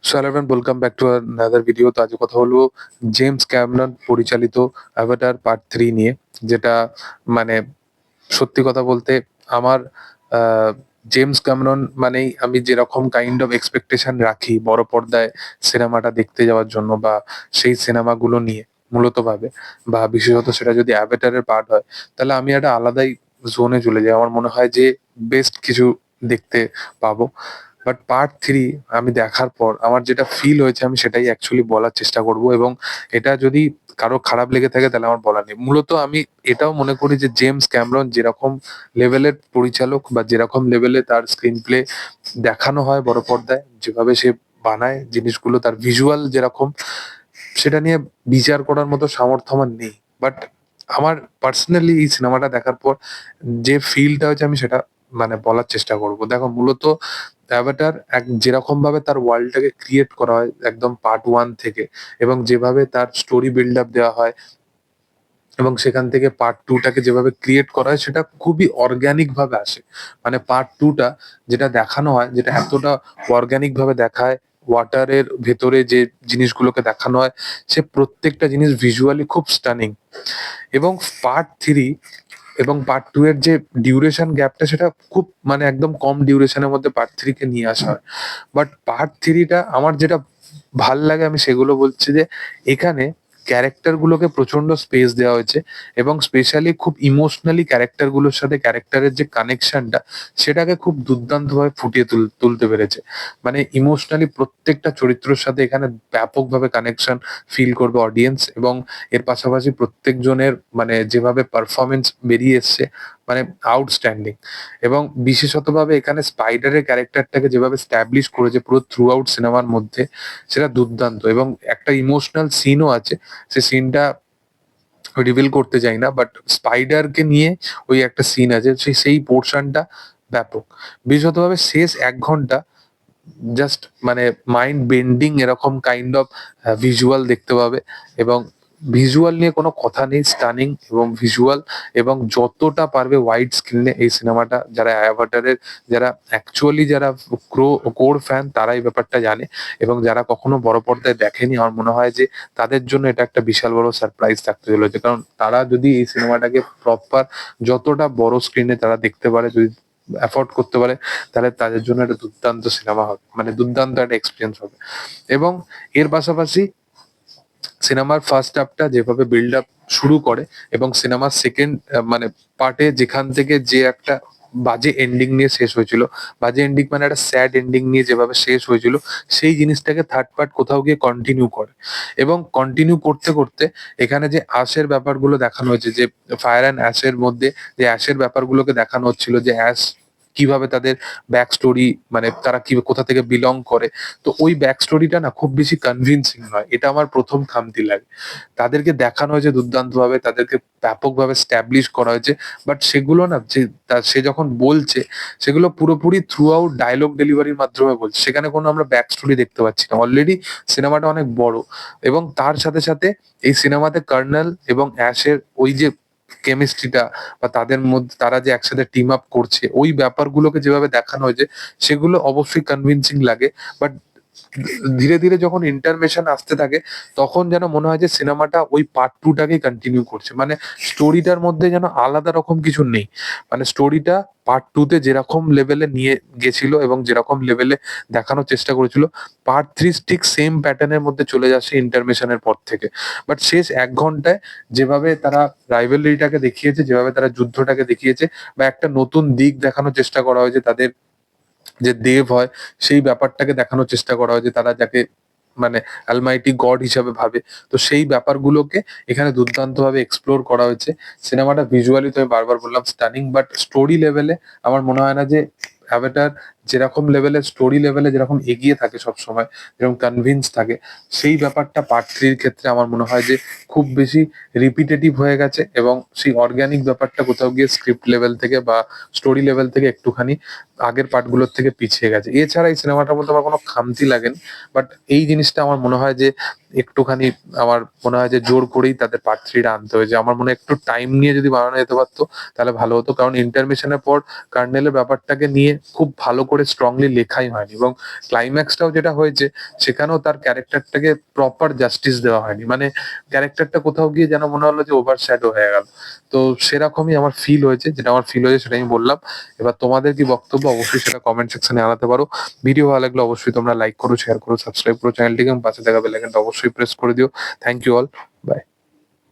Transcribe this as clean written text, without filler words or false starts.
So hello everyone, welcome back to another video. তো আজকে কথা হলো জেমস ক্যামেরন পরিচালিত অ্যাভাটার পার্ট 3 নিয়ে। যেটা মানে সত্যি কথা বলতে আমার আহ, জেমস ক্যামেরন মানেই আমি যেরকম কাইন্ড অফ এক্সপেকটেশন রাখি বড় পর্দায় সিনেমাটা দেখতে যাওয়ার জন্য, বা সেই সিনেমাগুলো নিয়ে মূলত ভাবে, বা বিশেষত সেটা যদি অ্যাভাটারের পার্ট হয়, তাহলে আমি একটা আলাদাই জোনে চলে যাই। আমার মনে হয় যে বেস্ট কিছু দেখতে পাবো। বাট পার্ট 3 আমি দেখার পর আমার যেটা ফিল হয়েছে আমি সেটাই অ্যাকচুয়ালি বলার চেষ্টা করব। এবং এটা যদি কারো খারাপ লেগে থাকে তাহলে আমার বলার নেই। মূলত আমি এটাও মনে করি যে জেমস ক্যামেরন যেরকম লেভেলের পরিচালক, বা যেরকম লেভেলে তার স্ক্রিন প্লে দেখানো হয় বড় পর্দায়, যেভাবে সে বানায় জিনিসগুলো, তার ভিজুয়াল যেরকম, সেটা নিয়ে বিচার করার মতো সামর্থ্য আমার নেই। বাট আমার পার্সোনালি এই সিনেমাটা দেখার পর যে ফিলটা হয়েছে আমি সেটা বলার চেষ্টা করব। দেখো, মূলত অ্যাভাটার এক যেরকম ভাবে তার ওয়ার্ল্ডটাকে ক্রিয়েট করা হয় একদম পার্ট 1 থেকে, এবং যেভাবে তার স্টোরি বিল্ড আপ দেওয়া হয়, এবং সেখান থেকে পার্ট 2 টাকে যেভাবে ক্রিয়েট করা হয় সেটা খুবই অর্গানিক ভাবে আসে। পার্ট 2 টা যেটা দেখানো হয়, যেটা এতটা অর্গানিক ভাবে দেখায়, ওয়াটারের ভেতরে যে জিনিসগুলোকে দেখানো হয়, সে প্রত্যেকটা জিনিস ভিজুয়ালি খুব স্টানিং। এবং পার্ট 3 এবং পার্ট 2 এর যে ডিউরেশন গ্যাপটা, সেটা খুব একদম কম ডিউরেশনের মধ্যে পার্ট 3 কে নিয়ে আসা হয়। বাট পার্ট 3 টা আমার যেটা ভাল লাগে আমি সেগুলো বলছি যে এখানে ক্যারেক্টার গুলোকে প্রচন্ড স্পেস দেওয়া হয়েছে, এবং স্পেশালি খুব ইমোশনালি ক্যারেক্টার গুলোর সাথে ক্যারেক্টারের যে কানেকশনটা, সেটাকে খুব দুর্দান্ত ভাবে ফুটিয়ে তুলতে পেরেছে। ইমোশনালি প্রত্যেকটা চরিত্রের সাথে এখানে ব্যাপকভাবে কানেকশন ফিল করবে অডিয়েন্স। এবং এর পাশাপাশি প্রত্যেকজনের যেভাবে পারফরমেন্স বেরিয়ে এসছে, আউটস্ট্যান্ডিং। এবং বিশেষতভাবে এখানে স্পাইডারের ক্যারেক্টারটাকে যেভাবে স্ট্যাবলিশ করেছে পুরো থ্রু আউট সিনেমার মধ্যে, সেটা দুর্দান্ত। এবং একটা ইমোশনাল সিনও আছে, সে সিনটা রিভিল করতে চাই না, বাট স্পাইডারকে নিয়ে ওই একটা সিন আছে, সেই পোর্শনটা ব্যাপক। বিশেষতভাবে শেষ 1 ঘন্টা জাস্ট মাইন্ড বেন্ডিং এরকম কাইন্ড অফ ভিজুয়াল দেখতে পাবে। এবং ভিজুয়াল নিয়ে কোনো কথা নেই, স্টানিং এবং ভিজুয়াল। এবং যতটা পারবে ওয়াইড স্ক্রিনে এই সিনেমাটা, যারা অ্যাভাটারের, যারা অ্যাকচুয়ালি যারা কোর ফ্যান, তারা এই ব্যাপারটা জানে। এবং যারা কখনো বড় পর্দায় দেখেনি, আমার মনে হয় যে তাদের জন্য এটা একটা বিশাল বড় সারপ্রাইজ থাকতে চলেছে। কারণ তারা যদি এই সিনেমাটাকে প্রপার যতটা বড় স্ক্রিনে তারা দেখতে পারে, যদি অ্যাফোর্ড করতে পারে, তাহলে তাদের জন্য একটা দুর্দান্ত সিনেমা হবে, দুর্দান্ত একটা এক্সপিরিয়েন্স হবে। এবং এর পাশাপাশি সিনেমার ফার্স্ট হাফটা যেভাবে বিল্ড আপ শুরু করে, এবং সিনেমার সেকেন্ড পার্টে যেখান থেকে যে একটা বাজে এন্ডিং নিয়ে শেষ হয়েছিল, বাজে এন্ডিং একটা স্যাড এন্ডিং নিয়ে যেভাবে শেষ হয়েছিল, সেই জিনিসটাকে থার্ড পার্ট কোথাও গিয়ে কন্টিনিউ করে। এবং কন্টিনিউ করতে করতে এখানে যে অ্যাশের ব্যাপারগুলো দেখানো হয়েছে, যে ফায়ার অ্যান্ড অ্যাশের মধ্যে যে অ্যাশের ব্যাপারগুলোকে দেখানো হচ্ছিল, যে অ্যাশ কিভাবে তাদের ব্যাক স্টোরি, তারা কি কোথা থেকে বিলং করে, তো ওই ব্যাক স্টোরিটা না খুব বেশি কনভিনসিং নয়। এটা আমার প্রথম খামতি লাগে। তাদেরকে দেখানো হয়েছে দুর্দান্ত ভাবে, তাদেরকে ব্যাপকভাবে স্ট্যাবলিশ করা হয়েছে, বাট সেগুলো না, যে সে যখন বলছে, সেগুলো পুরোপুরি থ্রু আউট ডায়লগ ডেলিভারির মাধ্যমে বলছে। সেখানে কোনো আমরা ব্যাক স্টোরি দেখতে পাচ্ছি না। অলরেডি সিনেমাটা অনেক বড়। এবং তার সাথে সাথে এই সিনেমাতে কর্নেল এবং অ্যাশের ওই যে কেমিস্ট্রিটা, বা তাদের মধ্যে তারা যে একসাথে টিম আপ করছে, ওই ব্যাপারগুলোকে যেভাবে দেখানো হয়েছে, সেগুলো অবশ্যই কনভিনসিং লাগে। বাট ধীরে ধীরে যখন ইন্টারমেশন আসতে থাকে, তখন যেন মনে হয় যে সিনেমাটা ওই পার্ট 2 টাকেই কন্টিনিউ করছে। স্টোরিটার মধ্যে যেন আলাদা রকম কিছু নেই। স্টোরিটা পার্ট 2 তে যেরকম লেভেলে নিয়ে গেছিল এবং যেরকম লেভেলে দেখানোর চেষ্টা করেছিল, পার্ট 3 ঠিক সেম প্যাটার্নের মধ্যে চলে যাচ্ছে ইন্টারমেশনের পর থেকে। বাট শেষ 1 ঘন্টায় যেভাবে তারা রাইভেলরিটাকে দেখিয়েছে, যেভাবে তারা যুদ্ধটাকে দেখিয়েছে, বা একটা নতুন দিক দেখানোর চেষ্টা করা হয়েছে, তাদের যে দেব হয় সেই ব্যাপারটাকে দেখানোর চেষ্টা করা হয়েছে, তারা যাকে অ্যালমাইটি গড হিসাবে ভাবে, তো সেই ব্যাপারগুলোকে এখানে দুর্দান্ত ভাবে এক্সপ্লোর করা হয়েছে। সিনেমাটা ভিজুয়ালি তো আমি বারবার বললাম স্টানিং, বাট স্টোরি লেভেলে আমার মনে হয় না যে অ্যাভাটার যেরকম লেভেলে স্টোরি লেভেলে যেরকম এগিয়ে থাকে সব সময়, যেরকম কনভিন্স থাকে, সেই ব্যাপারটা পার্ট 3 এর ক্ষেত্রে আমার মনে হয় যে খুব বেশি রিপিটেটিভ হয়ে গেছে। এবং সেই অর্গানিক ব্যাপারটা কোথাও গিয়ে স্ক্রিপ্ট লেভেল থেকে বা স্টোরি লেভেল থেকে একটুখানি আগের পার্টগুলোর থেকে পিছিয়ে গেছে। এছাড়া এই সিনেমাটার মধ্যে আমার কোনো খামতি লাগেনি। বাট এই জিনিসটা আমার মনে হয় যে একটুখানি, আমার মনে হয় যে জোর করেই তাদের পার্ট 3 টা আনতে হয়েছে। আমার মনে হয় একটু টাইম নিয়ে যদি বানানো যেতে পারতো তাহলে ভালো হতো। কারণ ইন্টারমিশনের পর কর্নেলের ব্যাপারটাকে নিয়ে খুব ভালো করে করে স্ট্রংলি লেখাই হয়নি, এবং ক্লাইম্যাক্সটাও যেটা হয়েছে সেখানেও তার ক্যারেক্টারটাকে প্রপার জাস্টিস দেওয়া হয়নি, মানে ক্যারেক্টারটা কোথাও গিয়ে যেন মনে হলো যে ওভার শ্যাডো হয়ে গেল। তো সেরকমই আমার ফিল হয়েছে, যেটা আমার ফিল হয়েছে সেটা আমি বললাম। এবার তোমাদের কি বক্তব্য অবশ্যই সেটা কমেন্ট সেকশনে জানাতে পারো। ভিডিও ভালো লাগলে অবশ্যই তোমরা লাইক করো, শেয়ার করো, সাবস্ক্রাইব করো চ্যানেলটিকে, এবং পাশে থাকা বেল আইকনটা অবশ্যই প্রেস করে দিও। Thank you all.